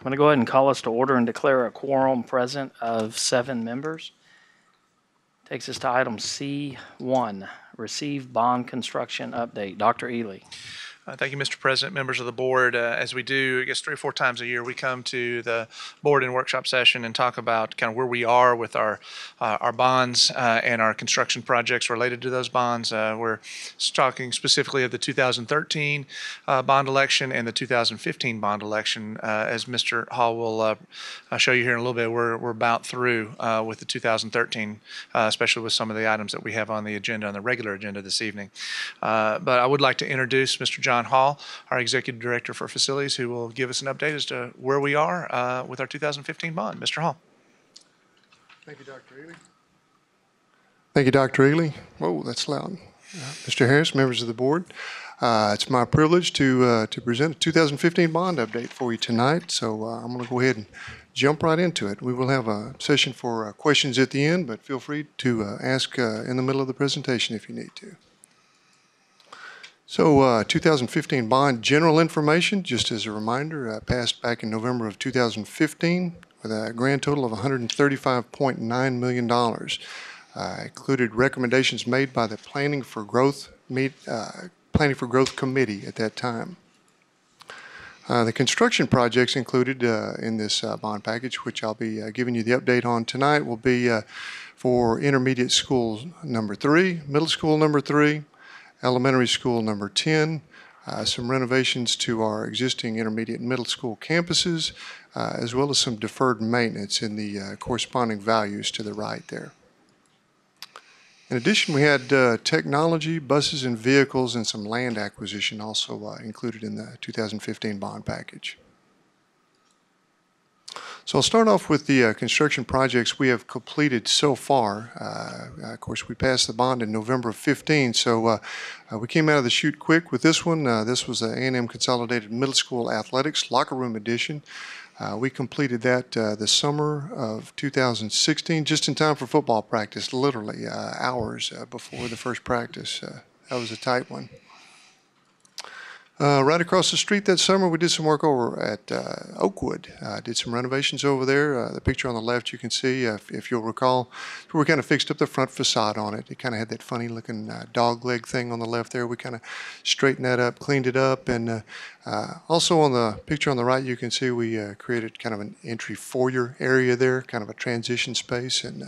going to go ahead and call us to order and declare a quorum present of 7 members. Takes us to item C1, receive bond construction update. Dr. Ely. Thank you, Mr. President, members of the board. As we do, I guess 3 or 4 times a year, we come to the board and workshop session and talk about kind of where we are with our bonds and our construction projects related to those bonds. We're talking specifically of the 2013 bond election and the 2015 bond election. As Mr. Hall will show you here in a little bit, we're about through with the 2013, especially with some of the items that we have on the agenda, on the regular agenda this evening. But I would like to introduce Mr. John Hall, our Executive Director for Facilities, who will give us an update as to where we are with our 2015 bond. Mr. Hall. Thank you, Dr. Ely. Thank you, Dr. Ely. Whoa, that's loud. Mr. Harris, members of the board, it's my privilege to present a 2015 bond update for you tonight. So I'm going to go ahead and jump right into it. We will have a session for questions at the end, but feel free to ask in the middle of the presentation if you need to. So 2015 bond general information, just as a reminder, passed back in November of 2015 with a grand total of $135.9 million. Included recommendations made by the Planning for Growth Committee at that time. The construction projects included in this bond package, which I'll be giving you the update on tonight, will be for Intermediate School number 3, Middle School number 3, Elementary School number 10, some renovations to our existing intermediate and middle school campuses, as well as some deferred maintenance in the corresponding values to the right there. In addition, we had technology, buses and vehicles, and some land acquisition also included in the 2015 bond package. So I'll start off with the construction projects we have completed so far. Of course, we passed the bond in November of 15, so we came out of the chute quick with this one. This was the A&M Consolidated Middle School Athletics Locker Room Edition. We completed that the summer of 2016, just in time for football practice, literally hours before the first practice. That was a tight one. Right across the street that summer, we did some work over at Oakwood. Did some renovations over there. The picture on the left you can see, if you'll recall, we kind of fixed up the front facade on it. It kind of had that funny looking dog leg thing on the left there. We kind of straightened that up, cleaned it up, and also on the picture on the right you can see we created kind of an entry foyer area there, kind of a transition space, and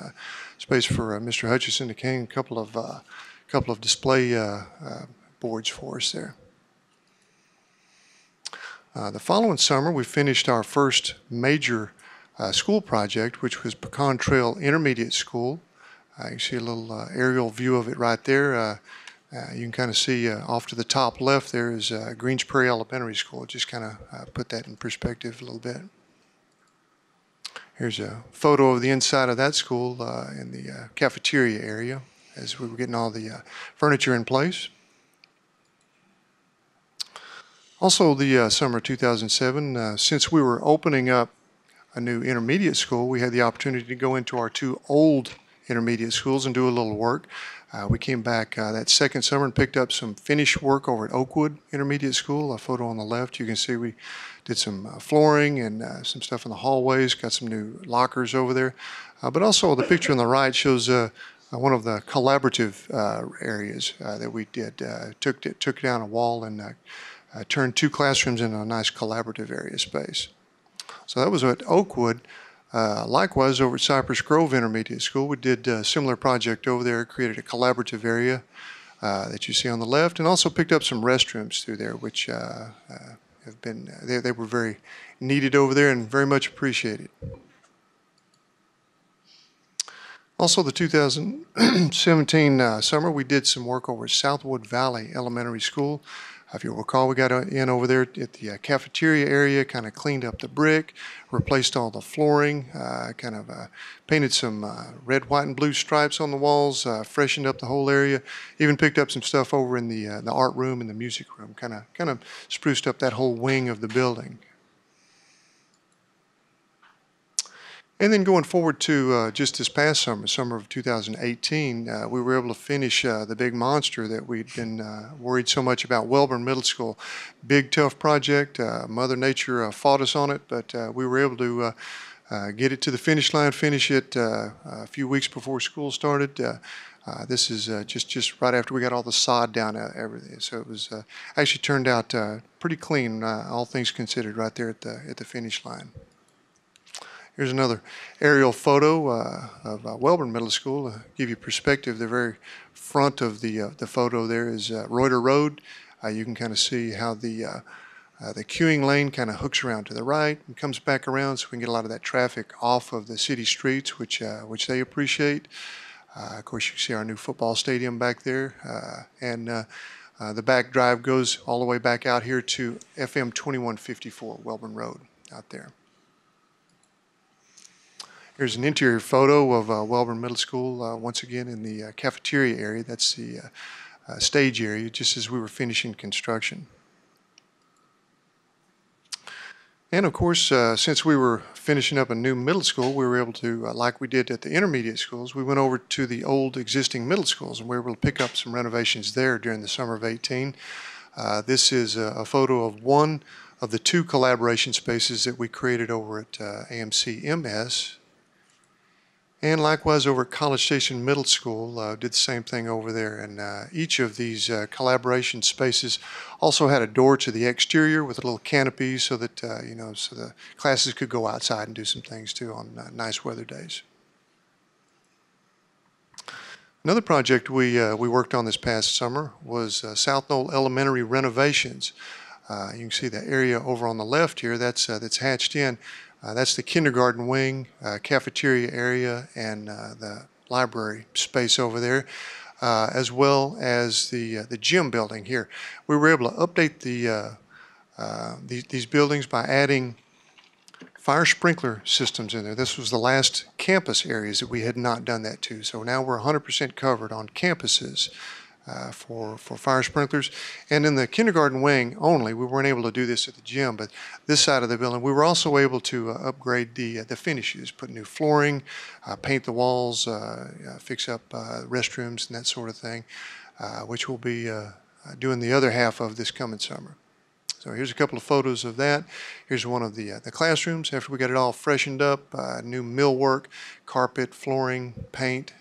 space for Mr. Hutchison to hang a couple of display boards for us there. The following summer, we finished our first major school project, which was Pecan Trail Intermediate School. You can see a little aerial view of it right there. You can kind of see off to the top left there is Greens Prairie Elementary School. Just kind of put that in perspective a little bit. Here's a photo of the inside of that school in the cafeteria area as we were getting all the furniture in place. Also, the summer of 2007, since we were opening up a new intermediate school, we had the opportunity to go into our 2 old intermediate schools and do a little work. We came back that second summer and picked up some finish work over at Oakwood Intermediate School. A photo on the left, you can see we did some flooring and some stuff in the hallways, got some new lockers over there. But also the picture on the right shows one of the collaborative areas that we did. Took down a wall and turned 2 classrooms into a nice collaborative area space. So that was at Oakwood. Likewise, over at Cypress Grove Intermediate School, we did a similar project over there, created a collaborative area that you see on the left, and also picked up some restrooms through there, which have been, they were very needed over there and very much appreciated. Also, the 2017 summer, we did some work over at Southwood Valley Elementary School. If you'll recall, we got in over there at the cafeteria area, kind of cleaned up the brick, replaced all the flooring, kind of painted some red, white, and blue stripes on the walls, freshened up the whole area, even picked up some stuff over in the art room and the music room, kind of spruced up that whole wing of the building. And then going forward to just this past summer of 2018, we were able to finish the big monster that we'd been worried so much about, Wellborn Middle School. Big, tough project. Mother Nature fought us on it, but we were able to get it to the finish line, finish it a few weeks before school started. This is just right after we got all the sod down, everything. So it was actually turned out pretty clean, all things considered, right there at the finish line. Here's another aerial photo of Wellborn Middle School. Give you perspective, the very front of the photo there is Reuter Road. You can kind of see how the queuing lane kind of hooks around to the right and comes back around, so we can get a lot of that traffic off of the city streets, which they appreciate. Of course, you can see our new football stadium back there, and the back drive goes all the way back out here to FM 2154 Wellborn Road out there. Here's an interior photo of Wellborn Middle School, once again in the cafeteria area. That's the stage area, just as we were finishing construction. And of course, since we were finishing up a new middle school, we were able to, like we did at the intermediate schools, we went over to the old existing middle schools, and we were able to pick up some renovations there during the summer of 18. This is a photo of one of the two collaboration spaces that we created over at AMCMS. And likewise over at College Station Middle School, did the same thing over there. And each of these collaboration spaces also had a door to the exterior with a little canopy so that, so the classes could go outside and do some things too on nice weather days. Another project we worked on this past summer was South Knoll Elementary Renovations. You can see the area over on the left here that's hatched in. That's the kindergarten wing, cafeteria area, and the library space over there, as well as the gym building here. We were able to update these buildings by adding fire sprinkler systems in there. This was the last campus areas that we had not done that to. So now we're 100% covered on campuses for fire sprinklers. And in the kindergarten wing only, we weren't able to do this at the gym, but this side of the building, we were also able to upgrade the finishes, put new flooring, paint the walls, fix up restrooms and that sort of thing, which we'll be doing the other half of this coming summer. So here's a couple of photos of that. Here's one of the classrooms after we got it all freshened up, new millwork, carpet, flooring, paint,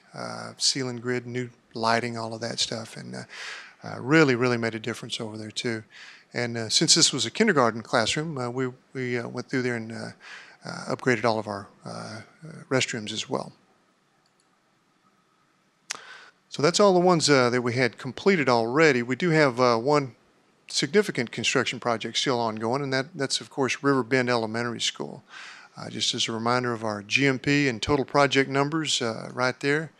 ceiling grid, new lighting, all of that stuff, and really made a difference over there too. And since this was a kindergarten classroom, we went through there and upgraded all of our restrooms as well. So that's all the ones that we had completed already. We do have one significant construction project still ongoing, and that's of course River Bend Elementary School. Just as a reminder of our GMP and total project numbers right there.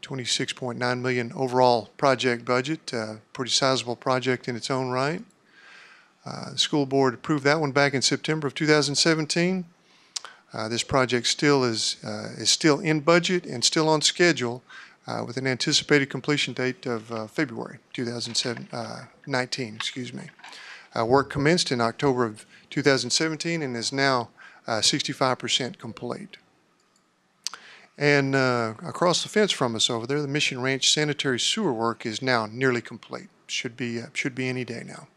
26.9 million overall project budget, pretty sizable project in its own right. The school board approved that one back in September of 2017. This project still is still in budget and still on schedule, with an anticipated completion date of February 2019. Excuse me. Work commenced in October of 2017 and is now 65% complete. And across the fence from us over there, the Mission Ranch sanitary sewer work is now nearly complete. Should be any day now.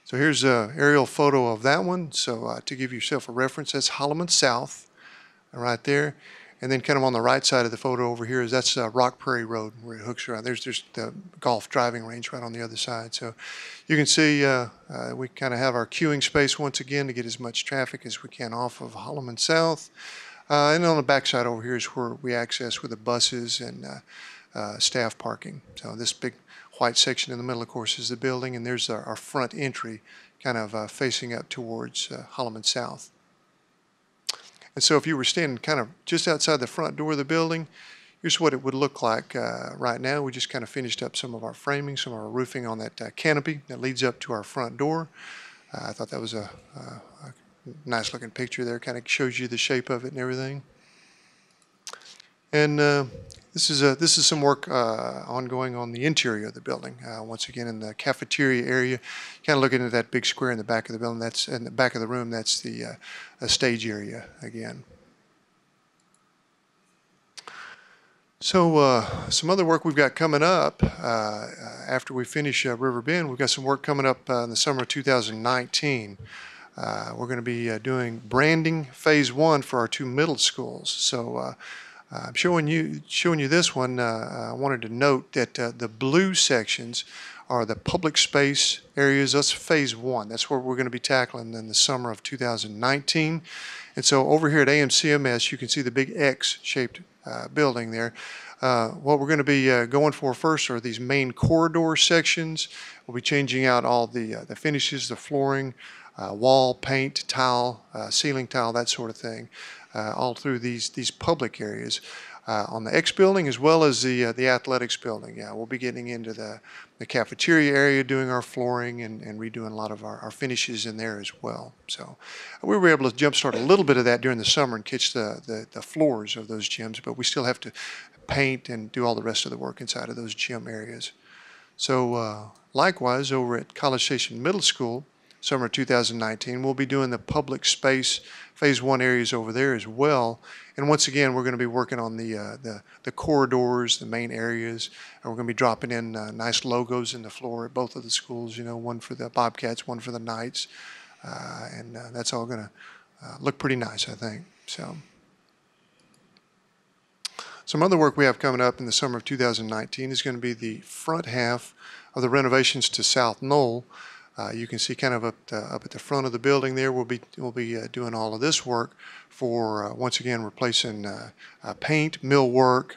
So here's an aerial photo of that one. So to give yourself a reference, that's Holloman South, right there. And then kind of on the right side of the photo over here that's Rock Prairie Road, where it hooks around. There's the golf driving range right on the other side. So you can see we kind of have our queuing space once again to get as much traffic as we can off of Holloman South. And on the back side over here is where we access with the buses and staff parking. So this big white section in the middle, of course, is the building, and there's our front entry kind of facing up towards Holloman South. And so if you were standing kind of just outside the front door of the building, here's what it would look like right now. We just kind of finished up some of our framing, some of our roofing on that canopy that leads up to our front door. I thought that was a nice looking picture there, kind of shows you the shape of it and everything. And this This is some work ongoing on the interior of the building. Once again, in the cafeteria area, kind of looking at that big square in the back of the building. That's in the back of the room. That's the stage area again. So some other work we've got coming up after we finish River Bend. We've got some work coming up in the summer of 2019. We're going to be doing branding phase 1 for our 2 middle schools. So I'm showing you this one. I wanted to note that the blue sections are the public space areas. That's phase 1. That's what we're going to be tackling in the summer of 2019. And so over here at AMCMS, you can see the big X-shaped building there. What we're going to be going for first are these main corridor sections. We'll be changing out all the finishes, the flooring, wall, paint, tile, ceiling tile, that sort of thing, all through these public areas. On the X building as well as the athletics building. Yeah, we'll be getting into the cafeteria area, doing our flooring and redoing a lot of our finishes in there as well. So we were able to jumpstart a little bit of that during the summer and catch the floors of those gyms, but we still have to paint and do all the rest of the work inside of those gym areas. So likewise, over at College Station Middle School, summer 2019, we'll be doing the public space phase 1 areas over there as well. And once again, we're going to be working on the corridors, the main areas, and we're going to be dropping in nice logos in the floor at both of the schools. You know, one for the Bobcats, one for the Knights, and that's all going to look pretty nice, I think. So, some other work we have coming up in the summer of 2019 is going to be the front half of the renovations to South Knoll. You can see kind of up at the front of the building there, we'll be doing all of this work for, once again, replacing paint, millwork,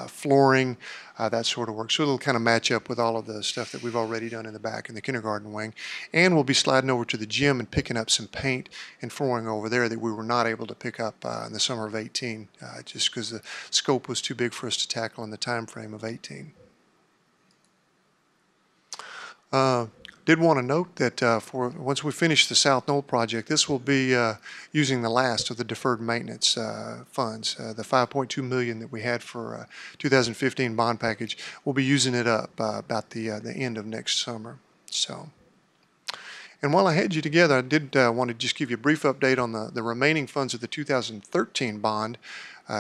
flooring, that sort of work. So it'll kind of match up with all of the stuff that we've already done in the back in the kindergarten wing. And we'll be sliding over to the gym and picking up some paint and flooring over there that we were not able to pick up in the summer of 18, just because the scope was too big for us to tackle in the time frame of 18. Did want to note that for once we finish the South Knoll project, this will be using the last of the deferred maintenance funds. The $5.2 million that we had for 2015 bond package, we'll be using it up about the end of next summer. So, and while I had you together, I did want to just give you a brief update on the remaining funds of the 2013 bond.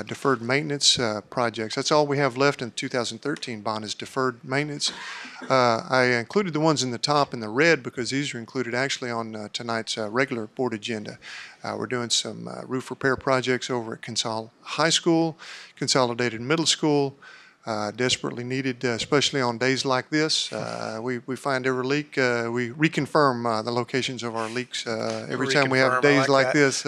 Deferred maintenance projects. That's all we have left in the 2013 bond is deferred maintenance. I included the ones in the top in the red because these are included actually on tonight's regular board agenda. We're doing some roof repair projects over at Consol High School, Consolidated Middle School, desperately needed, especially on days like this. We find every leak. We reconfirm the locations of our leaks every time we have days like this.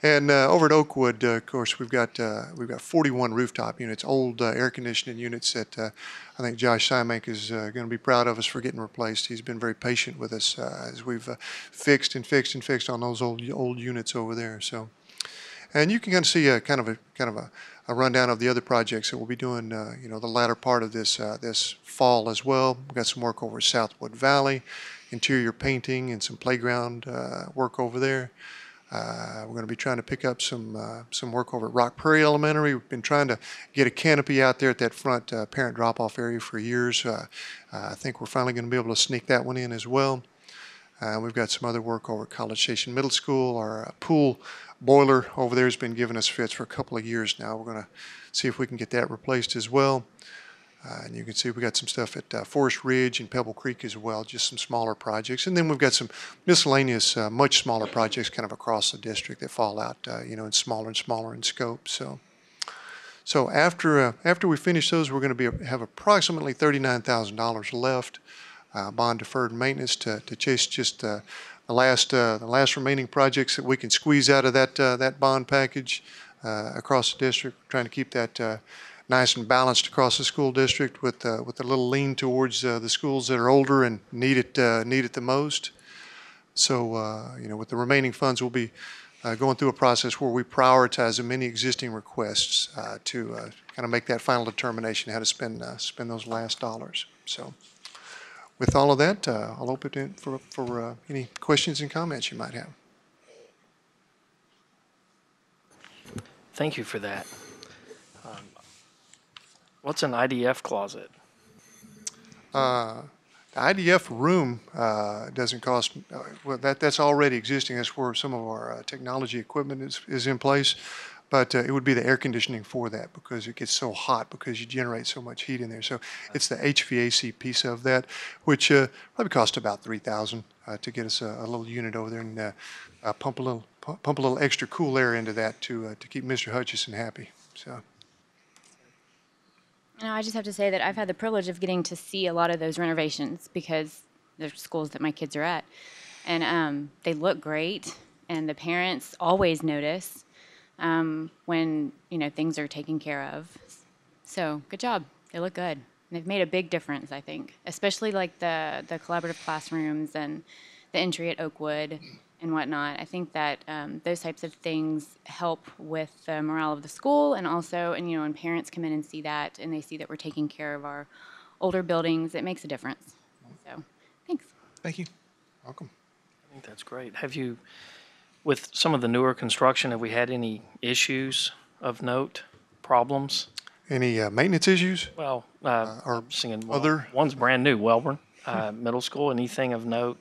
And over at Oakwood, of course, we've got 41 rooftop units, old air conditioning units that I think Josh Simek is going to be proud of us for getting replaced. He's been very patient with us as we've fixed and fixed and fixed on those old units over there. So, and you can kind of see kind of a rundown of the other projects that we'll be doing. You know, the latter part of this fall as well. We've got some work over at Southwood Valley, interior painting and some playground work over there. We're going to be trying to pick up some work over at Rock Prairie Elementary. We've been trying to get a canopy out there at that front parent drop-off area for years. I think we're finally going to be able to sneak that one in as well. We've got some other work over at College Station Middle School. Our pool boiler over there has been giving us fits for a couple of years now. We're going to see if we can get that replaced as well. And you can see we got some stuff at Forest Ridge and Pebble Creek as well, just some smaller projects. And then we've got some miscellaneous, much smaller projects kind of across the district that fall out, you know, in smaller and smaller in scope. So after we finish those, we're going to have approximately $39,000 left, bond deferred maintenance to chase just the last remaining projects that we can squeeze out of that bond package across the district. We're trying to keep that nice and balanced across the school district with a little lean towards the schools that are older and need it the most. So you know, with the remaining funds, we'll be going through a process where we prioritize the many existing requests to kind of make that final determination how to spend those last dollars. So with all of that, I'll open it for any questions and comments you might have. Thank you for that. What's an IDF closet? The IDF room doesn't cost, well, that's already existing. That's where some of our technology equipment is in place. But it would be the air conditioning for that because it gets so hot because you generate so much heat in there. So it's the HVAC piece of that, which probably cost about $3,000 to get us a little unit over there and pump a little extra cool air into that to keep Mr. Hutchison happy. So. I just have to say that I've had the privilege of getting to see a lot of those renovations because they're schools that my kids are at. And they look great, and the parents always notice when, things are taken care of. So good job. They look good. And they've made a big difference, I think, especially like the collaborative classrooms and the entry at Oakwood and whatnot. I think that those types of things help with the morale of the school, and also, when parents come in and see that, and they see that we're taking care of our older buildings, it makes a difference. So, thanks. Thank you. Welcome. I think that's great. Have you, with some of the newer construction, have we had any issues of note, problems? Any maintenance issues? Well, or I'm singing other? one's brand new, Wellborn Middle School. Anything of note?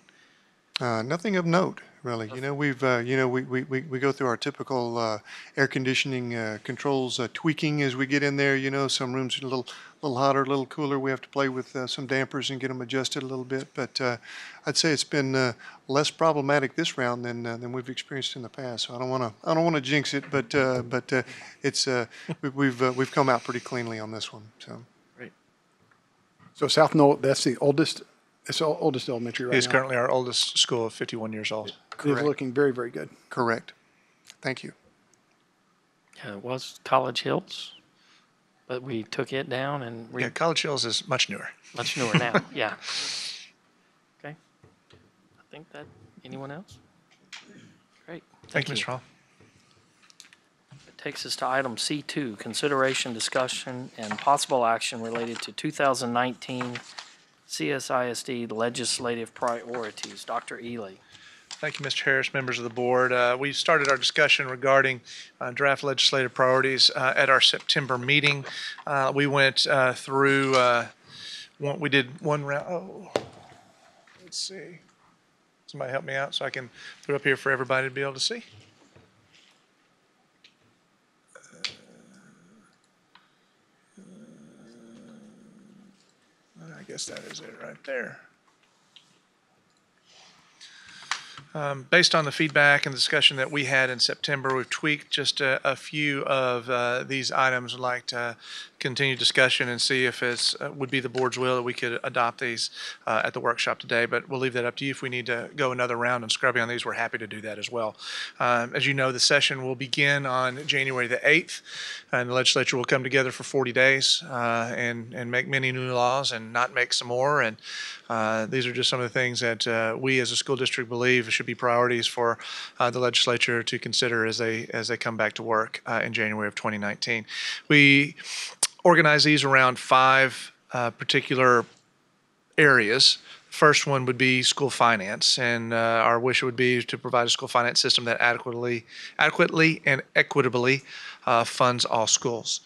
Nothing of note, really. We've we go through our typical air conditioning controls tweaking as we get in there. Some rooms are a little hotter, a little cooler. We have to play with some dampers and get them adjusted a little bit. But I'd say it's been less problematic this round than we've experienced in the past. So I don't want to jinx it, but it's we've come out pretty cleanly on this one. So Great. So South Knoll, that's the oldest. It's the oldest elementary right now. It is currently our oldest school, 51 years old. It's looking very, very good. correct. Thank you. It was College Hills, but we took it down and Yeah, College Hills is much newer. much newer now. Yeah. Okay. I think that, anyone else? Great. Thank you, Mr. Hall. It takes us to item C2, consideration, discussion, and possible action related to 2019 CSISD legislative priorities. Dr. Ely. Thank you, Mr. Harris, members of the board. We started our discussion regarding draft legislative priorities at our September meeting. We went through, we did one round. Oh, let's see. Somebody help me out so I can put it up here for everybody to be able to see. I guess that is it right there. Based on the feedback and discussion that we had in September, we've tweaked just a few of these items. We'd like to continue discussion and see if it would be the board's will that we could adopt these at the workshop today, but we'll leave that up to you. If we need to go another round and scrubbing on these, we're happy to do that as well. As you know, the session will begin on January the 8th, and the legislature will come together for 40 days and make many new laws and not make some more. And these are just some of the things that we as a school district believe should be priorities for the legislature to consider as they come back to work in January of 2019. We organize these around 5 particular areas. First one would be school finance, and our wish would be to provide a school finance system that adequately and equitably funds all schools.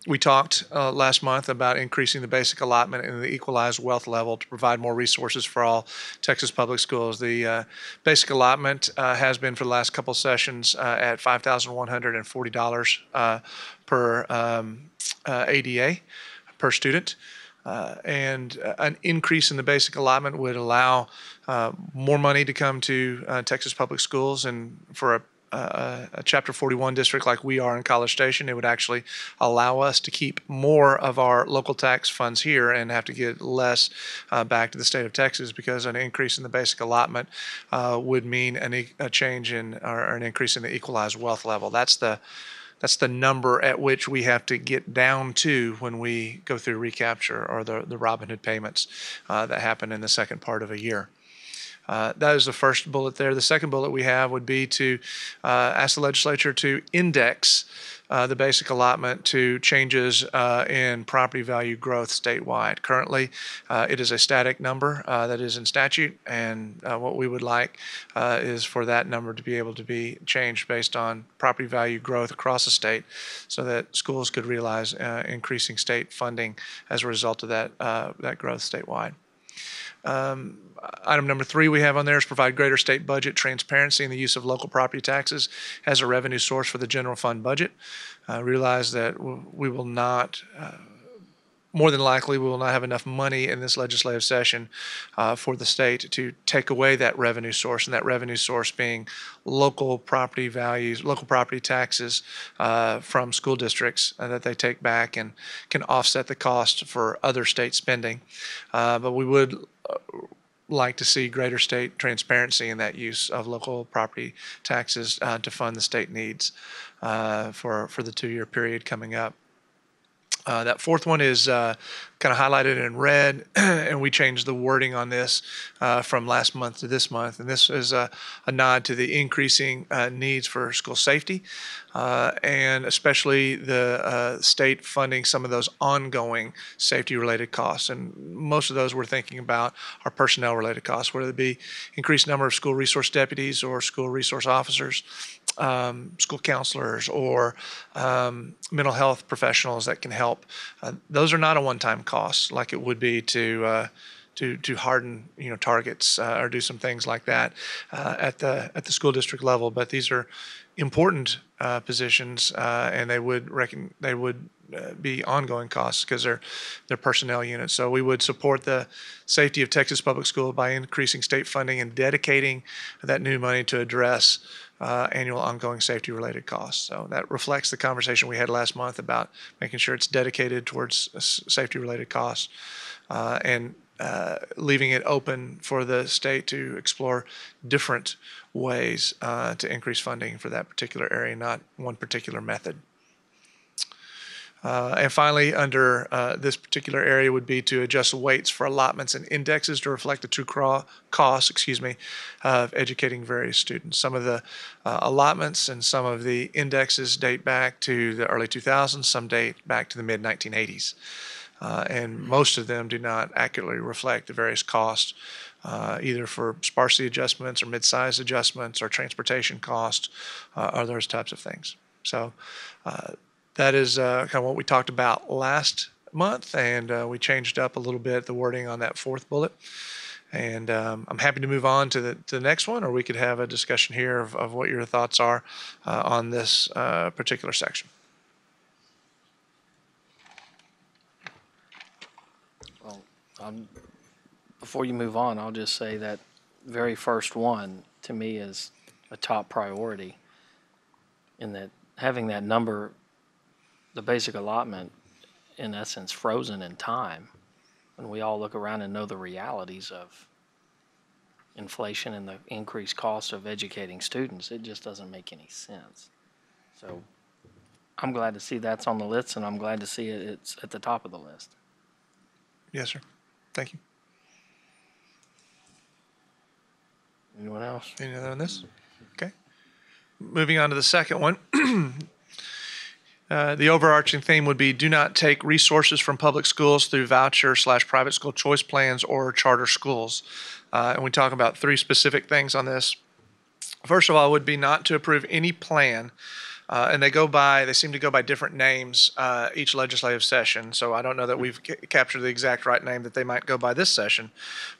We talked last month about increasing the basic allotment and the equalized wealth level to provide more resources for all Texas public schools. The basic allotment has been for the last couple sessions at $5,140 per ADA per student. And an increase in the basic allotment would allow more money to come to Texas public schools, and for a Chapter 41 district like we are in College Station, it would actually allow us to keep more of our local tax funds here and have to get less back to the state of Texas, because an increase in the basic allotment would mean a change in or an increase in the equalized wealth level. That's the number at which we have to get down to when we go through recapture or the Robin Hood payments that happen in the second part of a year. That is the first bullet there. The second bullet we have would be to ask the legislature to index the basic allotment to changes in property value growth statewide. Currently, it is a static number that is in statute, and what we would like is for that number to be able to be changed based on property value growth across the state, so that schools could realize increasing state funding as a result of that growth statewide. Item number 3 we have on there is provide greater state budget transparency in the use of local property taxes as a revenue source for the general fund budget. Realize that we will not, more than likely, we will not have enough money in this legislative session for the state to take away that revenue source, and that revenue source being local property values, local property taxes from school districts that they take back and can offset the cost for other state spending. But we would like to see greater state transparency in that use of local property taxes to fund the state needs for the 2-year period coming up. That fourth one is kind of highlighted in red, and we changed the wording on this from last month to this month. And this is a nod to the increasing needs for school safety, and especially the state funding some of those ongoing safety-related costs. And most of those we're thinking about are personnel-related costs, whether it be increased number of school resource deputies or school resource officers, school counselors, or mental health professionals that can help. Those are not a one-time cost like it would be to harden targets or do some things like that at the school district level. But these are important positions, and they would be ongoing costs because they're personnel units. So we would support the safety of Texas Public School by increasing state funding and dedicating that new money to address annual ongoing safety-related costs. So that reflects the conversation we had last month about making sure it's dedicated towards safety-related costs, and leaving it open for the state to explore different ways to increase funding for that particular area, not one particular method. And finally, under this particular area would be to adjust weights for allotments and indexes to reflect the true costs, of educating various students. Some of the allotments and some of the indexes date back to the early 2000s, some date back to the mid-1980s. And most of them do not accurately reflect the various costs, either for sparsity adjustments or mid-size adjustments or transportation costs, or those types of things. So that is kind of what we talked about last month, and we changed up a little bit the wording on that fourth bullet. And I'm happy to move on to the next one, or we could have a discussion here of what your thoughts are on this particular section. Well, before you move on, I'll just say that very first one to me is a top priority, in that having that number, the basic allotment, in essence, frozen in time, when we all look around and know the realities of inflation and the increased cost of educating students, it just doesn't make any sense. So I'm glad to see that's on the list, and I'm glad to see it's at the top of the list. Yes, sir. Thank you. Anyone else? Any other on this? Okay. Moving on to the second one. The overarching theme would be do not take resources from public schools through voucher/private school choice plans or charter schools. And we talk about 3 specific things on this. First of all, would be not to approve any plan. And they seem to go by different names each legislative session. So I don't know that we've captured the exact right name that they might go by this session.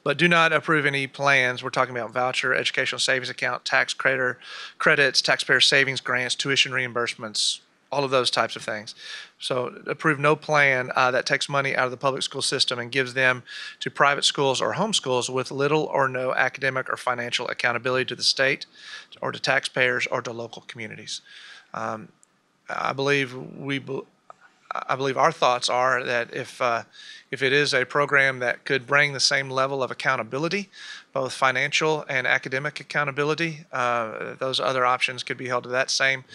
But do not approve any plans. We're talking about voucher, educational savings account, tax credits, taxpayer savings grants, tuition reimbursements, all of those types of things. So approve no plan that takes money out of the public school system and gives them to private schools or homeschools with little or no academic or financial accountability to the state or to taxpayers or to local communities. I believe our thoughts are that if it is a program that could bring the same level of accountability, both financial and academic accountability, those other options could be held to that same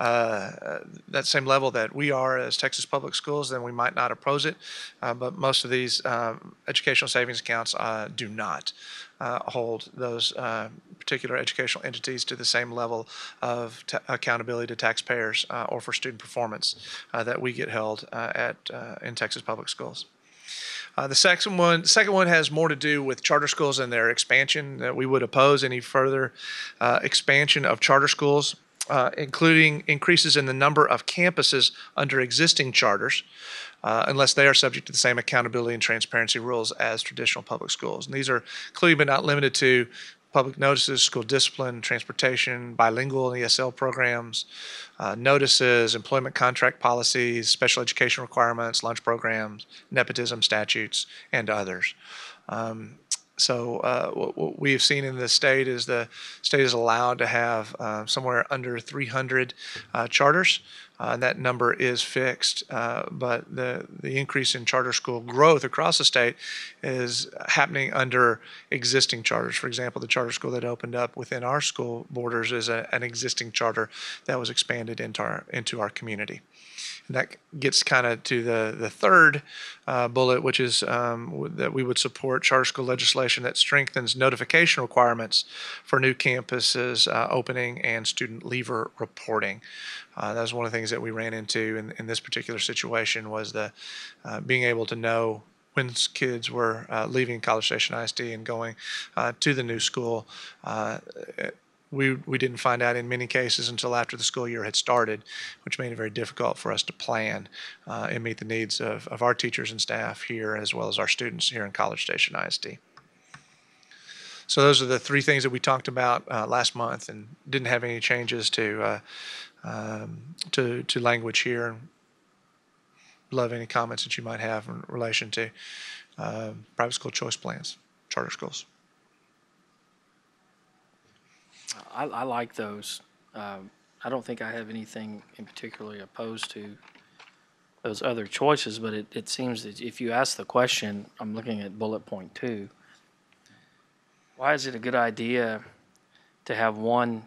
level that we are as Texas Public Schools, then we might not oppose it. But most of these educational savings accounts do not. hold those particular educational entities to the same level of accountability to taxpayers or for student performance that we get held in Texas public schools. The second one has more to do with charter schools and their expansion. That we would oppose any further expansion of charter schools, including increases in the number of campuses under existing charters, unless they are subject to the same accountability and transparency rules as traditional public schools. And these are including but not limited to public notices, school discipline, transportation, bilingual and ESL programs, notices, employment contract policies, special education requirements, lunch programs, nepotism statutes, and others. So what we have seen in the state is the state is allowed to have somewhere under 300 charters. That number is fixed, but the increase in charter school growth across the state is happening under existing charters. For example, the charter school that opened up within our school borders is an existing charter that was expanded into our community. And that gets kind of to the third bullet, which is that we would support charter school legislation that strengthens notification requirements for new campuses opening and student leaver reporting. That was one of the things that we ran into in this particular situation was the being able to know when kids were leaving College Station ISD and going to the new school. We didn't find out in many cases until after the school year had started, which made it very difficult for us to plan and meet the needs of our teachers and staff here as well as our students here in College Station ISD. So those are the three things that we talked about last month and didn't have any changes to language here. Love any comments that you might have in relation to private school choice plans, charter schools. I like those. I don't think I have anything in particularly opposed to those other choices, but it seems that if you ask the question, I'm looking at bullet point 2, why is it a good idea to have one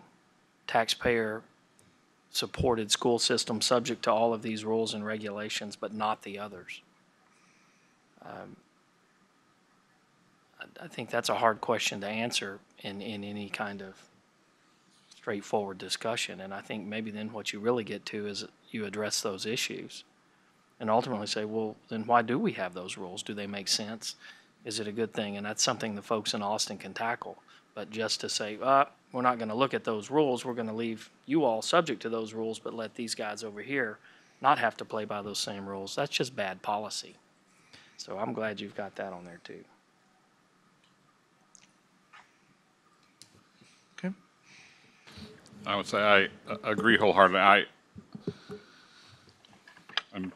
taxpayer supported school system subject to all of these rules and regulations, but not the others? I think that's a hard question to answer in any kind of straightforward discussion. And I think maybe then what you really get to is you address those issues and ultimately say, well, then why do we have those rules? Do they make sense? Is it a good thing? And that's something the folks in Austin can tackle. But just to say, we're not going to look at those rules, we're going to leave you all subject to those rules, but let these guys over here not have to play by those same rules, that's just bad policy. So I'm glad you've got that on there too. Okay. I would say I agree wholeheartedly. I'm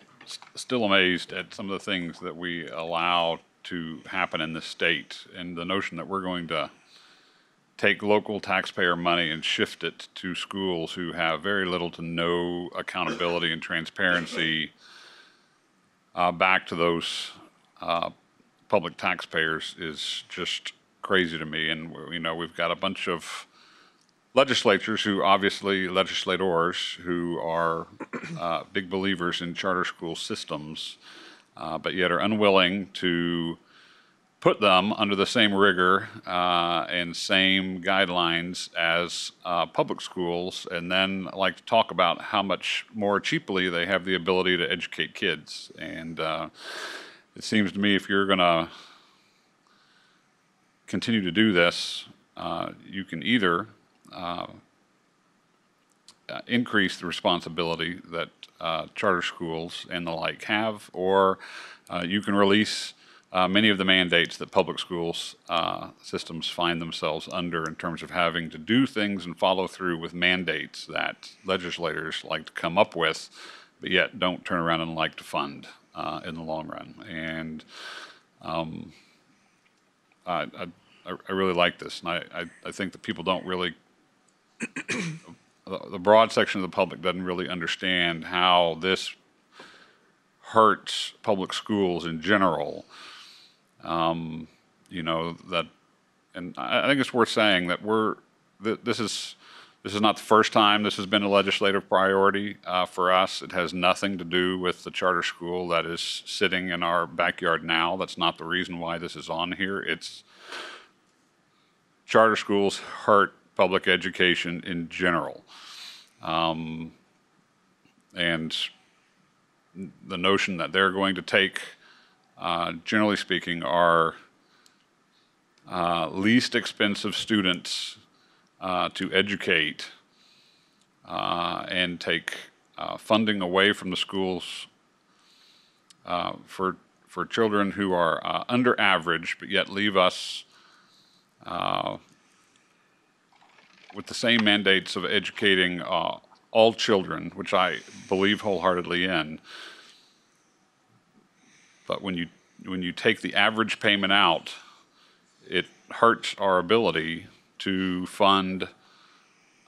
still amazed at some of the things that we allow to happen in this state, and the notion that we're going to take local taxpayer money and shift it to schools who have very little to no accountability and transparency back to those public taxpayers is just crazy to me. And you know, we've got a bunch of legislators who legislators who are big believers in charter school systems, but yet are unwilling to put them under the same rigor and same guidelines as public schools, and then like to talk about how much more cheaply they have the ability to educate kids. And it seems to me if you're going to continue to do this, you can either increase the responsibility that charter schools and the like have, or you can release many of the mandates that public schools systems find themselves under in terms of having to do things and follow through with mandates that legislators like to come up with, but yet don't turn around and like to fund in the long run. And I really like this, and I think that people don't really, the broad section of the public doesn't really understand how this hurts public schools in general. You know, that, and I think it's worth saying that this is not the first time this has been a legislative priority for us. It has nothing to do with the charter school that is sitting in our backyard now. That's not the reason why this is on here. It's charter schools hurt public education in general. And the notion that they're going to take, generally speaking, our least expensive students to educate and take funding away from the schools for children who are under average, but yet leave us with the same mandates of educating all children, which I believe wholeheartedly in. But when you take the average payment out, it hurts our ability to fund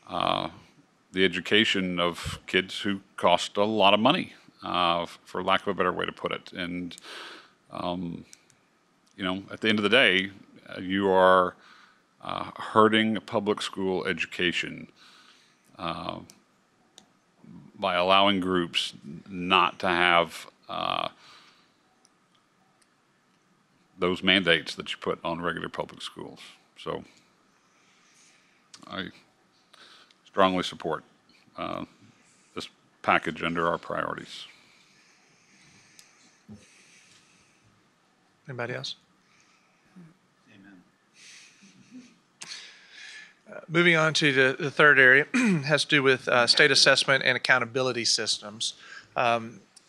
the education of kids who cost a lot of money, for lack of a better way to put it. And you know, at the end of the day, you are hurting public school education by allowing groups not to have those mandates that you put on regular public schools. So I strongly support this package under our priorities. Anybody else? Moving on to the third area, has to do with state assessment and accountability systems.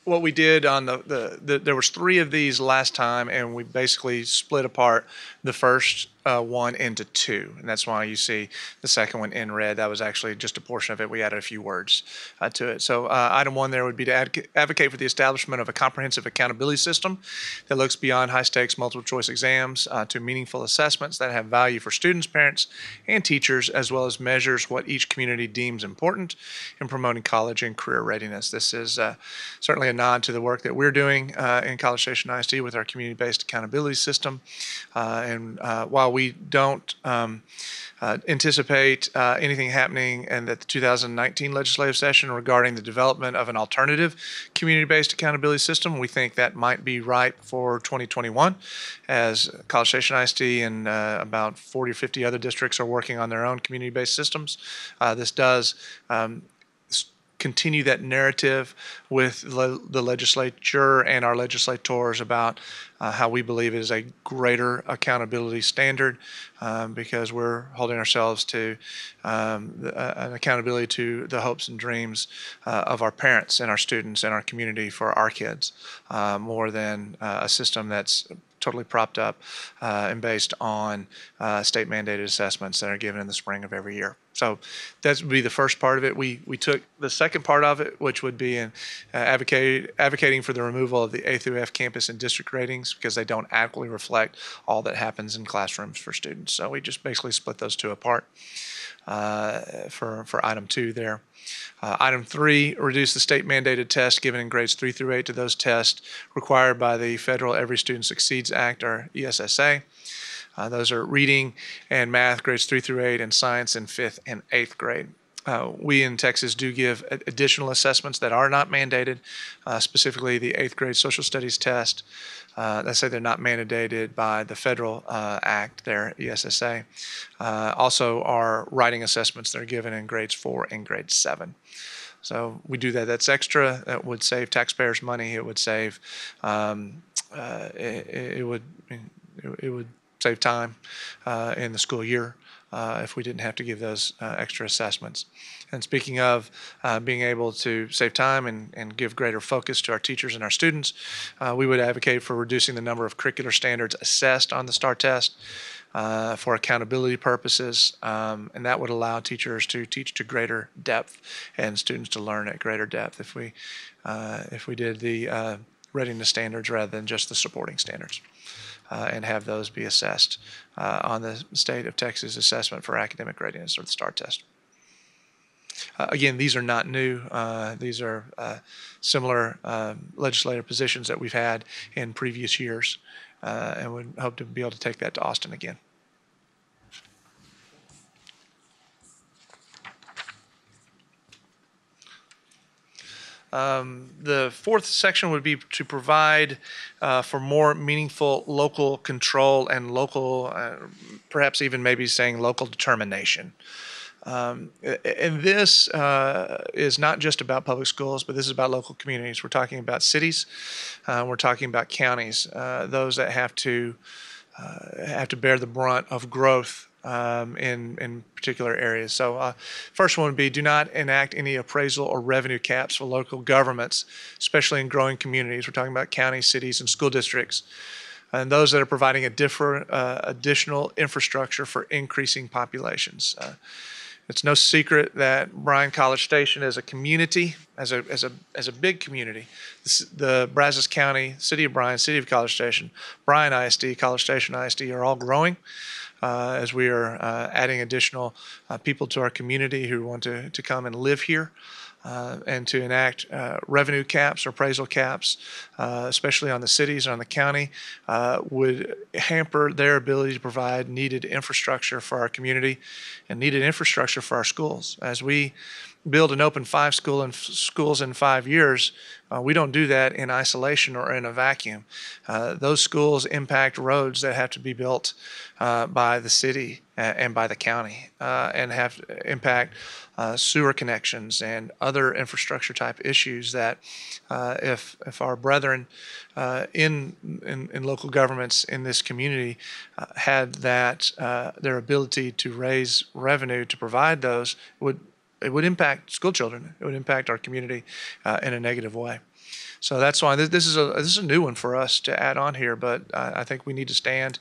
What we did on there was 3 of these last time, and we basically split apart the first one into 2, and that's why you see the second one in red. That was actually just a portion of it. We added a few words to it. So item 1 there would be to advocate for the establishment of a comprehensive accountability system that looks beyond high-stakes multiple-choice exams to meaningful assessments that have value for students, parents, and teachers, as well as measures what each community deems important in promoting college and career readiness. This is certainly a nod to the work that we're doing in College Station ISD with our community-based accountability system. And while we don't anticipate anything happening in the 2019 legislative session regarding the development of an alternative community-based accountability system, we think that might be right for 2021, as College Station ISD and about 40 or 50 other districts are working on their own community-based systems. This does continue that narrative with the legislature and our legislators about how we believe it is a greater accountability standard, because we're holding ourselves to an accountability to the hopes and dreams of our parents and our students and our community for our kids, more than a system that's totally propped up and based on state mandated assessments that are given in the spring of every year. So that would be the first part of it. We took the second part of it, which would be in advocating for the removal of the A through F campus and district ratings, because they don't adequately reflect all that happens in classrooms for students. So we just basically split those 2 apart for item 2 there. Item 3, reduce the state mandated test given in grades 3 through 8 to those tests required by the Federal Every Student Succeeds Act, or ESSA. Those are reading and math, grades 3 through 8, and science in 5th and 8th grade. We in Texas do give additional assessments that are not mandated, specifically the 8th grade social studies test. Let's say they're not mandated by the federal act there, ESSA. Also, our writing assessments that are given in grades 4 and grade 7. So we do that. That's extra. That would save taxpayers money. It would save. It would save time in the school year if we didn't have to give those extra assessments. And speaking of being able to save time and give greater focus to our teachers and our students, we would advocate for reducing the number of curricular standards assessed on the STAR test for accountability purposes, and that would allow teachers to teach to greater depth and students to learn at greater depth if we did the readiness standards rather than just the supporting standards. And have those be assessed on the state of Texas assessment for academic readiness, or the STAR test. Again, these are not new. These are similar legislative positions that we've had in previous years, and would hope to be able to take that to Austin again. The fourth section would be to provide for more meaningful local control and local, perhaps even maybe saying local determination. And this is not just about public schools, but this is about local communities. We're talking about cities, we're talking about counties, those that have to bear the brunt of growth in particular areas. So first one would be, do not enact any appraisal or revenue caps for local governments, especially in growing communities. We're talking about counties, cities, and school districts, and those that are providing additional infrastructure for increasing populations. It's no secret that Bryan College Station as a community, as a big community, the Brazos County, City of Bryan, City of College Station, Bryan ISD, College Station ISD are all growing as we are adding additional people to our community who want to come and live here. And to enact revenue caps or appraisal caps, especially on the cities or on the county, would hamper their ability to provide needed infrastructure for our community and needed infrastructure for our schools. As we build and open 5 schools in 5 years, we don't do that in isolation or in a vacuum. Those schools impact roads that have to be built by the city and by the county, and have to impact sewer connections and other infrastructure type issues that if our brethren in local governments in this community had that their ability to raise revenue to provide those, it would impact school children. It would impact our community in a negative way. So that's why this is a new one for us to add on here. But I think we need to stand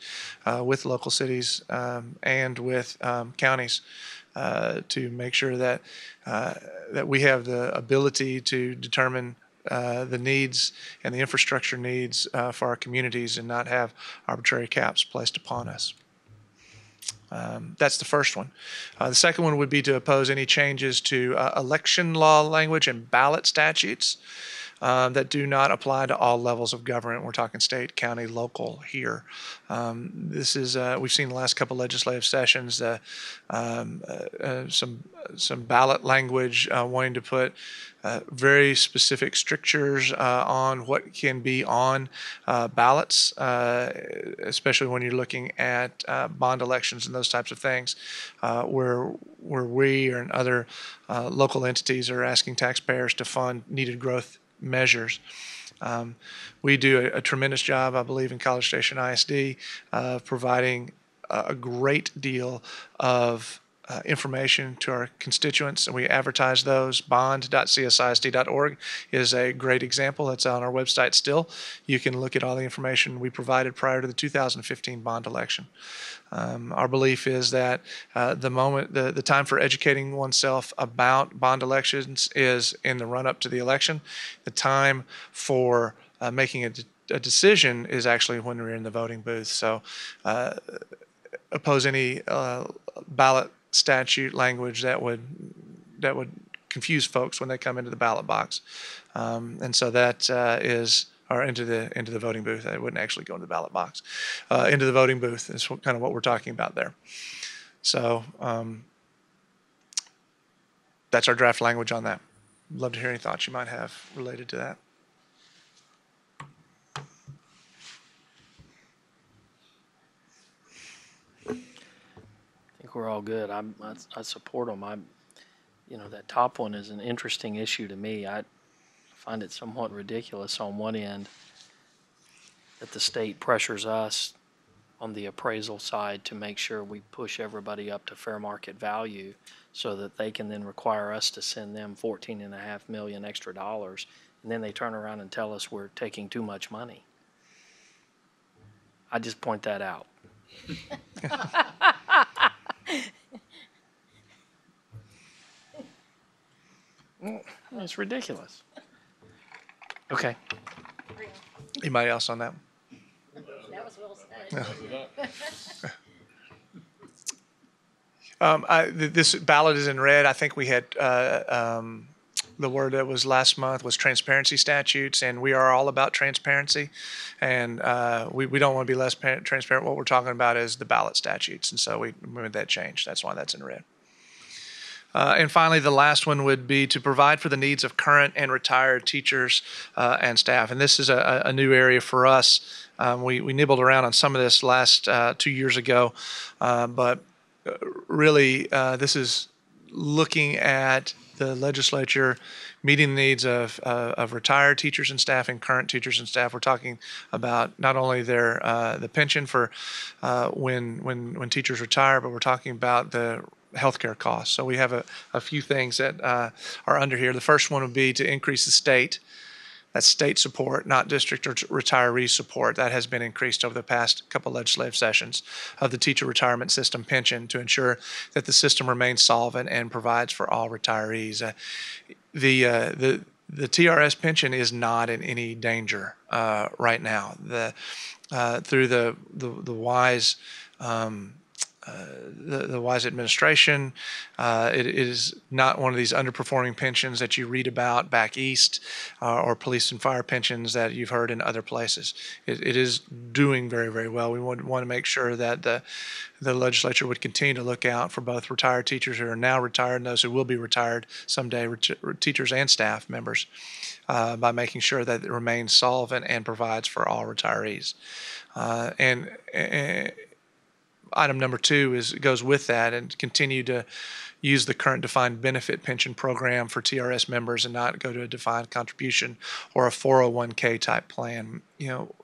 with local cities and with counties to make sure that that we have the ability to determine the needs and the infrastructure needs for our communities and not have arbitrary caps placed upon us. That's the first one. The second one would be to oppose any changes to election law language and ballot statutes that do not apply to all levels of government. We're talking state, county, local here. This is we've seen the last couple legislative sessions some ballot language wanting to put very specific strictures on what can be on ballots, especially when you're looking at bond elections and those types of things, where we and other local entities are asking taxpayers to fund needed growth measures. We do a tremendous job, I believe, in College Station ISD providing a great deal of information to our constituents, and we advertise those. Bond.csisd.org is a great example. It's on our website still. You can look at all the information we provided prior to the 2015 bond election. Our belief is that the time for educating oneself about bond elections is in the run-up to the election. The time for making a decision is actually when we're in the voting booth. So oppose any ballot statute language that would confuse folks when they come into the ballot box, and so that is or into the voting booth. It wouldn't actually go into the ballot box. Into the voting booth is kind of what we're talking about there. So that's our draft language on that. Love to hear any thoughts you might have related to that. I think we're all good. I support them. That top one is an interesting issue to me. I find it somewhat ridiculous on one end that the state pressures us on the appraisal side to make sure we push everybody up to fair market value so that they can then require us to send them $14.5 million extra dollars, and then they turn around and tell us we're taking too much money. I just point that out. It's ridiculous. Okay. Anybody else on that? That was well said. This ballot is in red. I think we had the word that was last month was transparency statutes, and we are all about transparency, and we don't want to be less transparent. What we're talking about is the ballot statutes, and so we made that change. That's why that's in red. And finally, the last one would be to provide for the needs of current and retired teachers and staff. And this is a new area for us. We nibbled around on some of this last 2 years ago, but really this is looking at the legislature meeting the needs of retired teachers and staff and current teachers and staff. We're talking about not only their the pension for when teachers retire, but we're talking about the healthcare costs. So we have a few things that are under here. The first one would be to increase the state. That's state support, not district or retiree support. That has been increased over the past couple legislative sessions of the teacher retirement system pension to ensure that the system remains solvent and provides for all retirees. The TRS pension is not in any danger right now. Through the wise the wise administration. It is not one of these underperforming pensions that you read about back east or police and fire pensions that you've heard in other places. It is doing very, very well. We want to make sure that the legislature would continue to look out for both retired teachers who are now retired and those who will be retired someday, teachers and staff members, by making sure that it remains solvent and provides for all retirees. And item number 2 goes with that, and continue to use the current defined benefit pension program for TRS members and not go to a defined contribution or a 401k type plan. You know,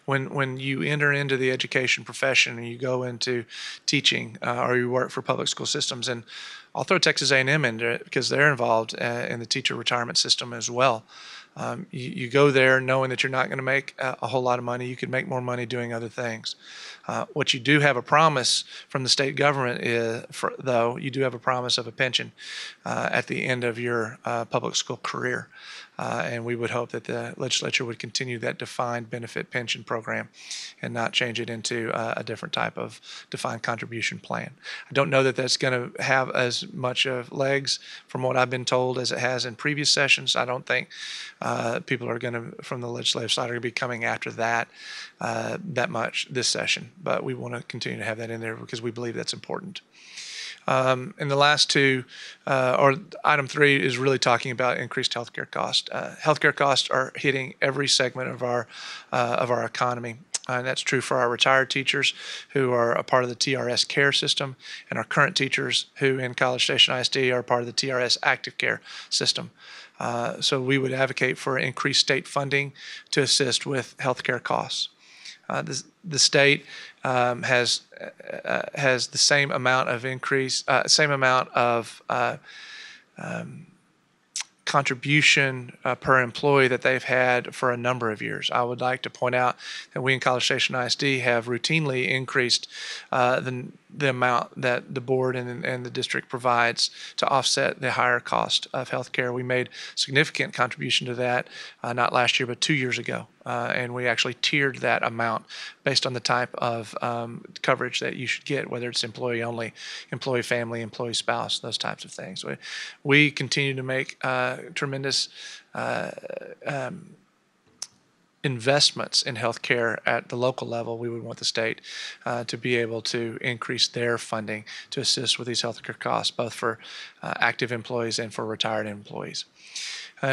when you enter into the education profession and you go into teaching or you work for public school systems, and I'll throw Texas A&M in there because they're involved in the teacher retirement system as well. You go there knowing that you're not going to make a whole lot of money. You could make more money doing other things. What you do have a promise from the state government though, you do have a promise of a pension at the end of your public school career. And we would hope that the legislature would continue that defined benefit pension program and not change it into a different type of defined contribution plan. I don't know that that's going to have as much of legs from what I've been told as it has in previous sessions. I don't think people are going to, from the legislative side, are going to be coming after that much this session. But we want to continue to have that in there because we believe that's important. And the last two, or item 3, is really talking about increased healthcare costs. Healthcare costs are hitting every segment of our economy. And that's true for our retired teachers who are a part of the TRS care system, and our current teachers who in College Station ISD are part of the TRS active care system. So we would advocate for increased state funding to assist with healthcare costs. The state has the same amount of increase, same amount of contribution per employee that they've had for a number of years. I would like to point out that we in College Station ISD have routinely increased the amount that the board and the district provides to offset the higher cost of healthcare. We made significant contribution to that, not last year, but 2 years ago. And we actually tiered that amount based on the type of coverage that you should get, whether it's employee only, employee family, employee spouse, those types of things. We continue to make tremendous investments in healthcare at the local level. We would want the state to be able to increase their funding to assist with these healthcare costs, both for active employees and for retired employees.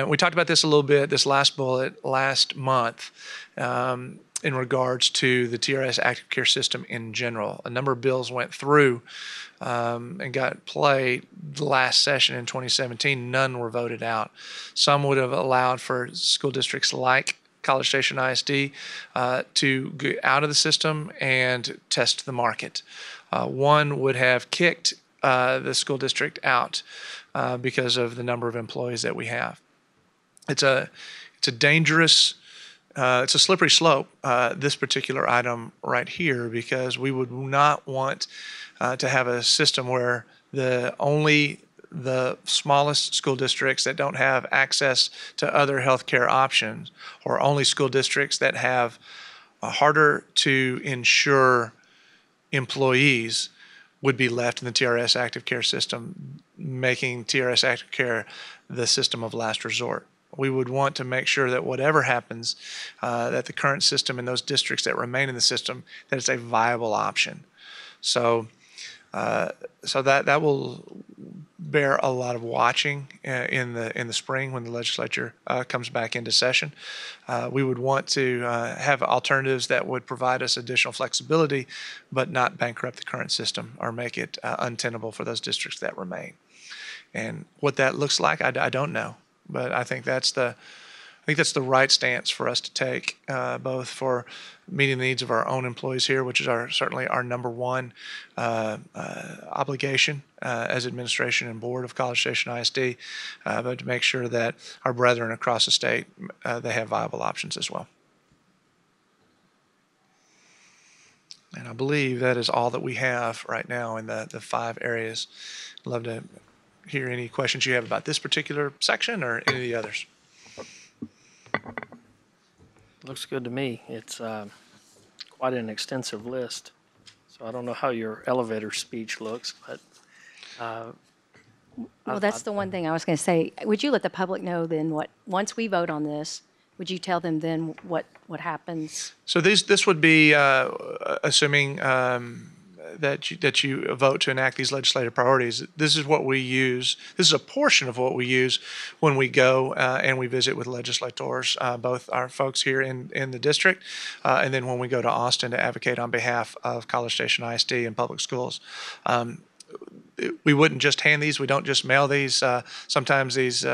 We talked about this a little bit, this last bullet, last month in regards to the TRS active care system in general. A number of bills went through and got played the last session in 2017. None were voted out. Some would have allowed for school districts like College Station ISD to get out of the system and test the market. One would have kicked the school district out because of the number of employees that we have. It's a dangerous, it's a slippery slope, this particular item right here, because we would not want to have a system where only the smallest school districts that don't have access to other healthcare options, or only school districts that have harder to insure employees, would be left in the TRS active care system, making TRS active care the system of last resort. We would want to make sure that whatever happens, that the current system in those districts that remain in the system, that it's a viable option. So So that will bear a lot of watching in the spring when the legislature comes back into session. We would want to have alternatives that would provide us additional flexibility, but not bankrupt the current system or make it untenable for those districts that remain. And what that looks like, I don't know, but I think that's the right stance for us to take, both for meeting the needs of our own employees here, which is certainly our number one obligation as administration and board of College Station ISD, but to make sure that our brethren across the state, they have viable options as well. And I believe that is all that we have right now in the 5 areas. I'd love to hear any questions you have about this particular section or any of the others. Looks good to me. It's quite an extensive list. So I don't know how your elevator speech looks, but Well, that's the one thing I was going to say. Would you let the public know then once we vote on this, would you tell them then what happens? So this would be assuming that you vote to enact these legislative priorities. This is what we use. This is a portion of what we use when we go and we visit with legislators, both our folks here in the district, and then when we go to Austin to advocate on behalf of College Station ISD and public schools. We wouldn't just hand these. We don't just mail these. Sometimes these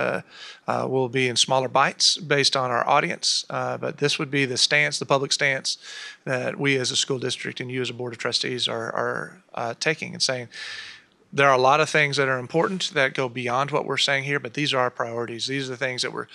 will be in smaller bites based on our audience. But this would be the stance, the public stance that we as a school district and you as a board of trustees are taking and saying, there are a lot of things that are important that go beyond what we're saying here, but these are our priorities. These are the things that we're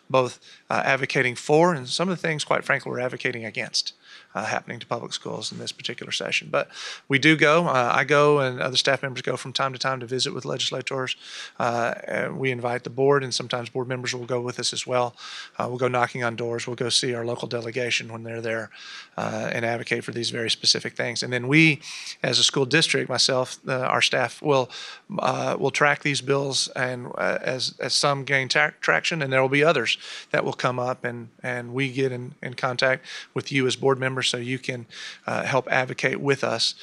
both advocating for, and some of the things, quite frankly, we're advocating against happening to public schools in this particular session. But we do go. I go, and other staff members go from time to time to visit with legislators. And we invite the board, and sometimes board members will go with us as well. We'll go knocking on doors. We'll go see our local delegation when they're there and advocate for these very specific things. And then we, as a school district, myself, our staff, will track these bills, and as some gain traction, and there will be others that will come up, and we get in contact with you as board members so you can help advocate with us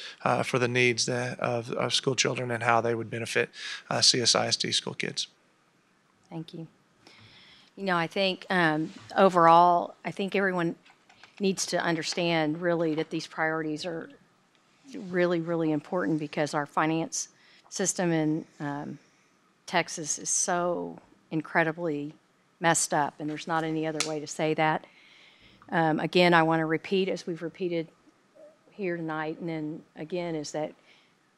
for the needs of school children and how they would benefit CSISD school kids. Thank you. You know, I think overall, I think everyone needs to understand really that these priorities are really, really important because our finance system in Texas is so incredibly messed up, and there's not any other way to say that. Again, I want to repeat, as we've repeated here tonight, and then again, is that,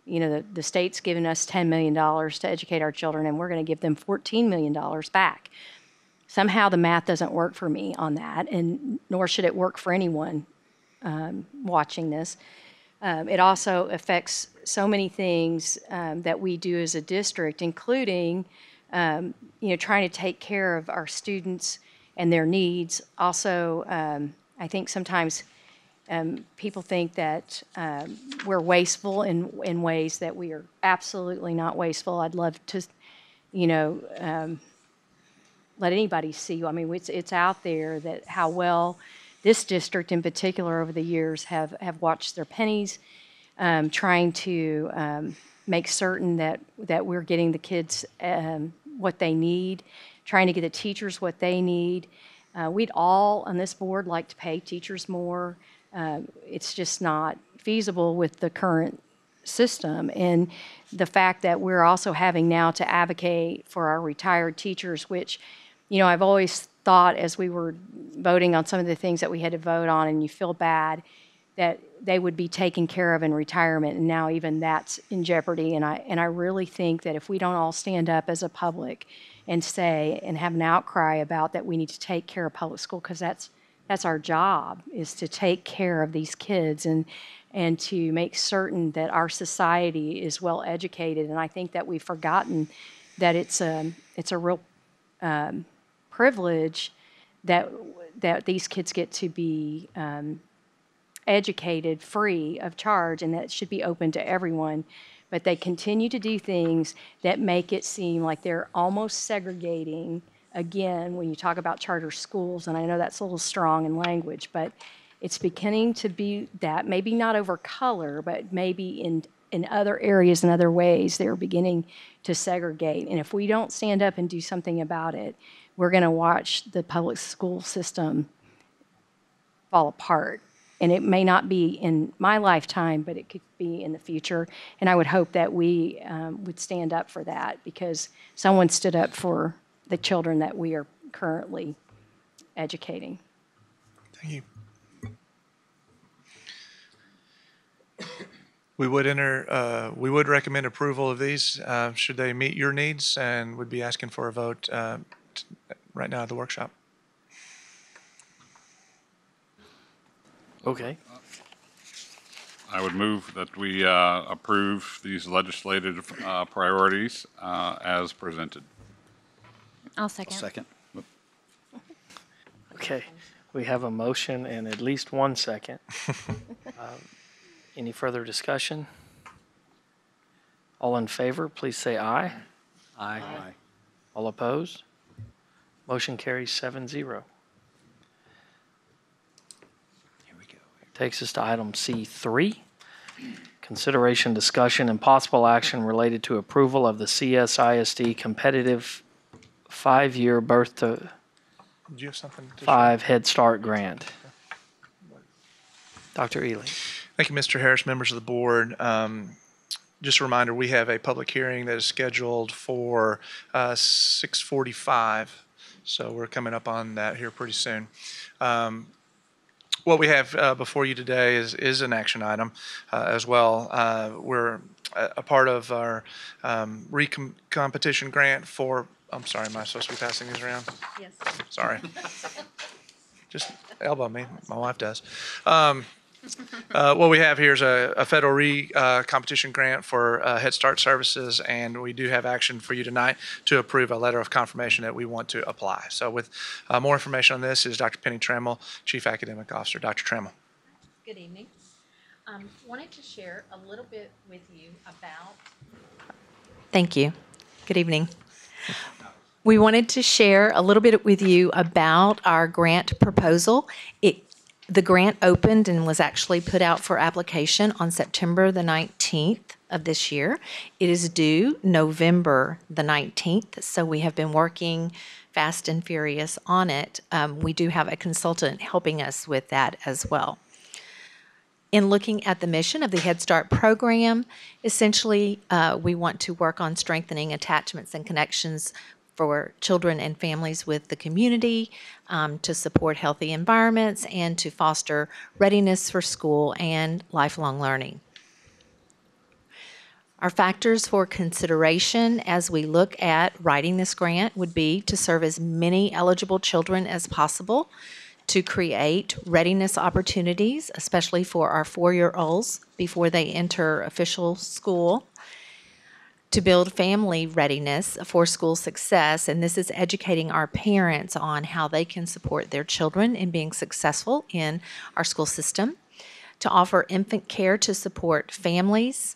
you know, the state's given us $10 million to educate our children, and we're going to give them $14 million back. Somehow the math doesn't work for me on that, and nor should it work for anyone watching this. It also affects so many things that we do as a district, including, you know, trying to take care of our students and their needs. Also, I think sometimes people think that we're wasteful in ways that we are absolutely not wasteful. I'd love to, you know, let anybody see. I mean, it's out there that how well this district in particular over the years have watched their pennies, trying to make certain that we're getting the kids what they need, trying to get the teachers what they need. We'd all on this board like to pay teachers more. It's just not feasible with the current system. And the fact that we're also having now to advocate for our retired teachers, which, you know, I've always thought as we were voting on some of the things that we had to vote on, and you feel bad, that they would be taken care of in retirement, and now even that's in jeopardy. And I really think that if we don't all stand up as a public and say and have an outcry about that, we need to take care of public school, because that's our job, is to take care of these kids and to make certain that our society is well educated. And I think that we've forgotten that it's a real privilege that these kids get to be educated free of charge, and that it should be open to everyone. But they continue to do things that make it seem like they're almost segregating, again, when you talk about charter schools, and I know that's a little strong in language, but it's beginning to be that, maybe not over color, but maybe in in other areas and other ways, they're beginning to segregate. And if we don't stand up and do something about it, we're going to watch the public school system fall apart. And it may not be in my lifetime, but it could be in the future. And I would hope that we would stand up for that, because someone stood up for the children that we are currently educating. Thank you. We would recommend approval of these, should they meet your needs, and would be asking for a vote right now at the workshop. Okay. I would move that we approve these legislative priorities as presented. I'll second. Second. Okay. We have a motion and at least 1 second. Any further discussion? All in favor, please say aye. Aye. All opposed? Motion carries 7-0. Here we go. Takes us to item C3. Consideration, discussion, and possible action related to approval of the CSISD competitive 5-year birth to Do you have something to 5 Head Start grant. Dr. Ely. Thank you, Mr. Harris, members of the board. Just a reminder, we have a public hearing that is scheduled for 6:45, so we're coming up on that here pretty soon. What we have before you today is an action item as well. We're a part of our competition grant for, I'm sorry, am I supposed to be passing these around? Yes. Sorry. Just elbow me. My wife does. What we have here is a federal competition grant for Head Start services, and we do have action for you tonight to approve a letter of confirmation that we want to apply. So with more information on this is Dr. Penny Trammell, Chief Academic Officer. Dr. Trammell. Good evening. Wanted to share a little bit with you about... Thank you. Good evening. We wanted to share a little bit with you about our grant proposal. The grant opened and was actually put out for application on September the 19th of this year. It is due November the 19th, so we have been working fast and furious on it. We do have a consultant helping us with that as well. In looking at the mission of the Head Start program, essentially we want to work on strengthening attachments and connections for children and families with the community, to support healthy environments, and to foster readiness for school and lifelong learning. Our factors for consideration as we look at writing this grant would be to serve as many eligible children as possible, to create readiness opportunities, especially for our 4-year-olds before they enter official school, to build family readiness for school success, and this is educating our parents on how they can support their children in being successful in our school system, to offer infant care to support families,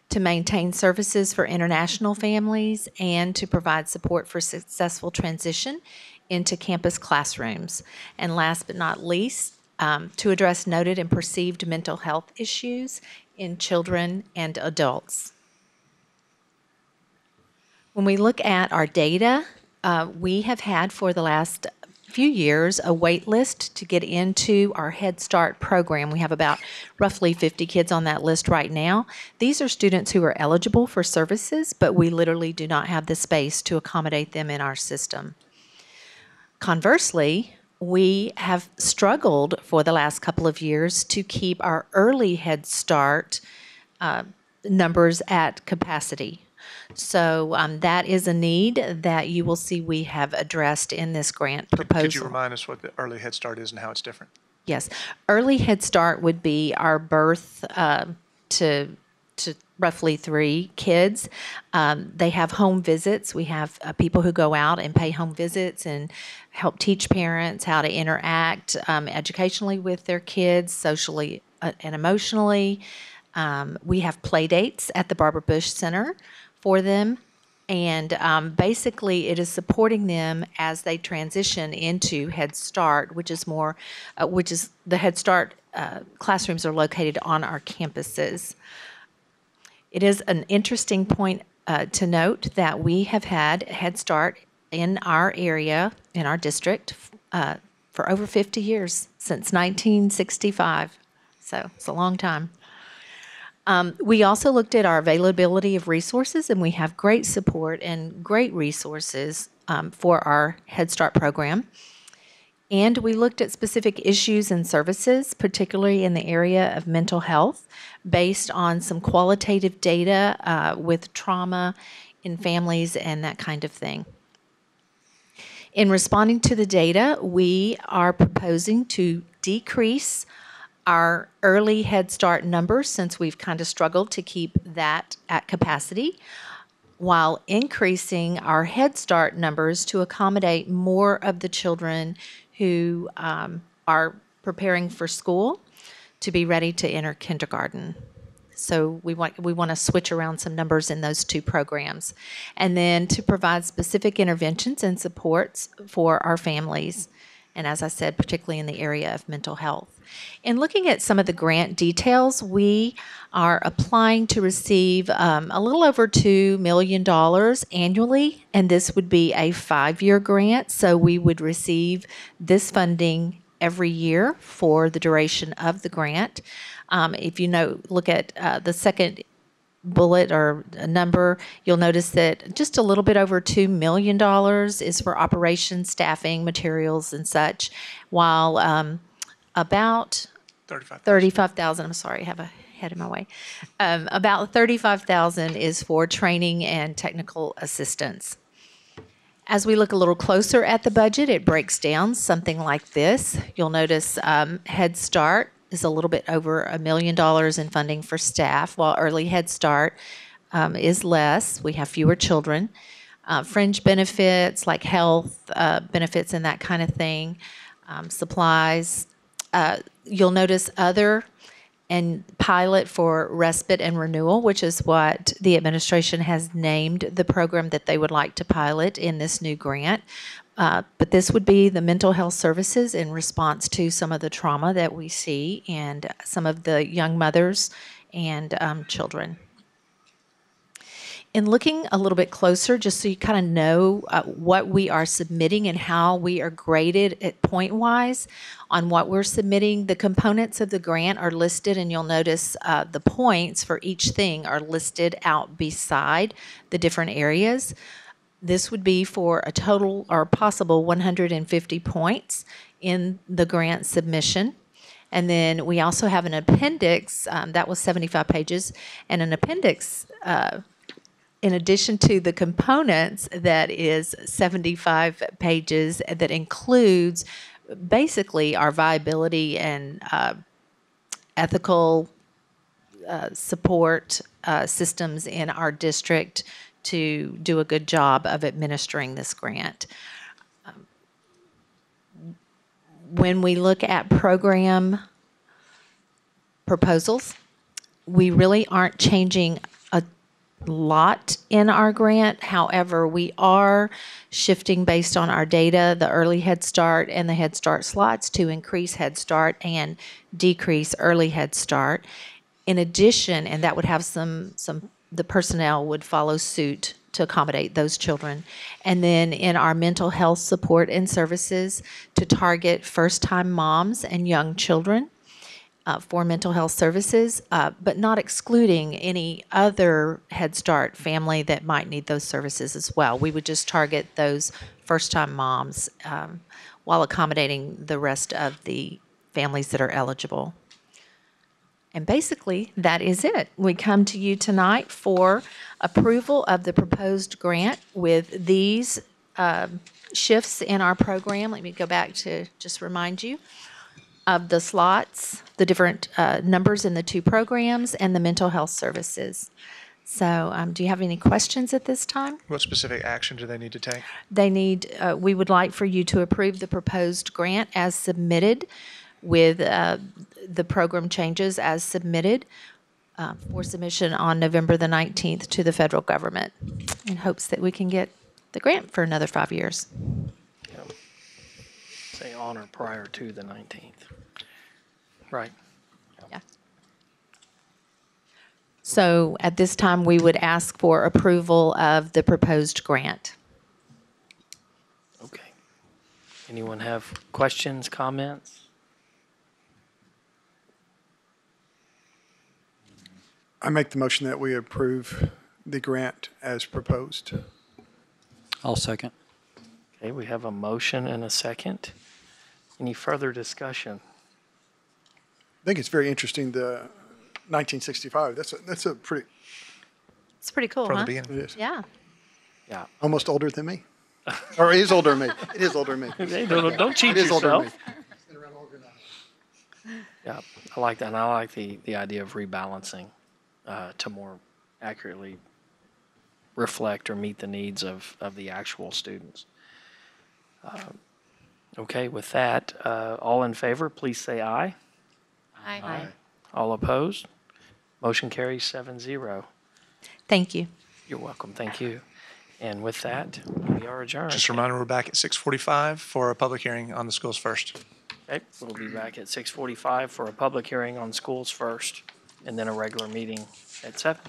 to maintain services for international families, and to provide support for successful transition into campus classrooms. And last but not least, to address noted and perceived mental health issues in children and adults. When we look at our data, we have had for the last few years a wait list to get into our Head Start program. We have about roughly 50 kids on that list right now. These are students who are eligible for services, but we literally do not have the space to accommodate them in our system. Conversely, we have struggled for the last couple of years to keep our early Head Start numbers at capacity. So that is a need that you will see we have addressed in this grant proposal. Could you remind us what the early Head Start is and how it's different? Yes. Early Head Start would be our birth to roughly 3 kids. They have home visits. We have people who go out and pay home visits and help teach parents how to interact educationally with their kids, socially and emotionally. We have play dates at the Barbara Bush Center for them, and basically it is supporting them as they transition into Head Start, which is the Head Start classrooms are located on our campuses. It is an interesting point to note that we have had Head Start in our area, in our district, for over 50 years, since 1965. So it's a long time. We also looked at our availability of resources, and we have great support and great resources for our Head Start program. And we looked at specific issues and services, particularly in the area of mental health, based on some qualitative data with trauma in families and that kind of thing. In responding to the data, we are proposing to decrease our early Head Start numbers, since we've kind of struggled to keep that at capacity, while increasing our Head Start numbers to accommodate more of the children who are preparing for school to be ready to enter kindergarten. So we want to switch around some numbers in those two programs. And then to provide specific interventions and supports for our families, and as I said, particularly in the area of mental health. In looking at some of the grant details, we are applying to receive a little over $2 million annually, and this would be a 5-year grant, so we would receive this funding every year for the duration of the grant. If you look at the second bullet or a number, you'll notice that just a little bit over $2 million is for operations, staffing, materials, and such, while about 35,000, I'm sorry, I have a head in my way. About 35,000 is for training and technical assistance. As we look a little closer at the budget, it breaks down something like this. You'll notice Head Start is a little bit over $1 million in funding for staff, while Early Head Start is less. We have fewer children. Fringe benefits like health benefits and that kind of thing, supplies. You'll notice other and pilot for respite and renewal, which is what the administration has named the program that they would like to pilot in this new grant. But this would be the mental health services in response to some of the trauma that we see and some of the young mothers and children. In looking a little bit closer, just so you kind of know what we are submitting and how we are graded at point-wise on what we're submitting, the components of the grant are listed, and you'll notice the points for each thing are listed out beside the different areas. This would be for a total or possible 150 points in the grant submission. And then we also have an appendix, that was 75 pages, and an appendix in addition to the components that is 75 pages that includes basically our viability and ethical support systems in our district to do a good job of administering this grant. When we look at program proposals, we really aren't changing a lot in our grant. However, we are shifting based on our data, the early Head Start and the Head Start slots to increase Head Start and decrease early Head Start. In addition, and that would have the personnel would follow suit to accommodate those children. And then in our mental health support and services to target first-time moms and young children for mental health services, but not excluding any other Head Start family that might need those services as well. We would just target those first-time moms while accommodating the rest of the families that are eligible. And basically, that is it. We come to you tonight for approval of the proposed grant with these shifts in our program. Let me go back to just remind you of the slots, the different numbers in the two programs, and the mental health services. So do you have any questions at this time? What specific action do they need to take? We would like for you to approve the proposed grant as submitted with the program changes as submitted for submission on November the 19th to the federal government in hopes that we can get the grant for another 5 years. Yep. Say on or prior to the 19th. Right. Yeah. So at this time, we would ask for approval of the proposed grant. Okay. Anyone have questions, comments? I make the motion that we approve the grant as proposed. I'll second. Okay, we have a motion and a second. Any further discussion? I think it's very interesting, the 1965. That's a pretty, It's pretty cool, From huh? the beginning. it is. Yeah. Yeah. Almost older than me. Or it is older than me. It is older than me. Hey, don't cheat It is older than yourself. me. Yeah, I like that. And I like the idea of rebalancing to more accurately reflect or meet the needs of the actual students. Okay, with that, all in favor, please say aye. Aye. All opposed? Motion carries 7-0. Thank you. You're welcome. Thank you. And with that, we are adjourned. Just a reminder, we're back at 6:45 for a public hearing on the schools first. Okay, we'll be back at 6:45 for a public hearing on schools first, and then a regular meeting at 7.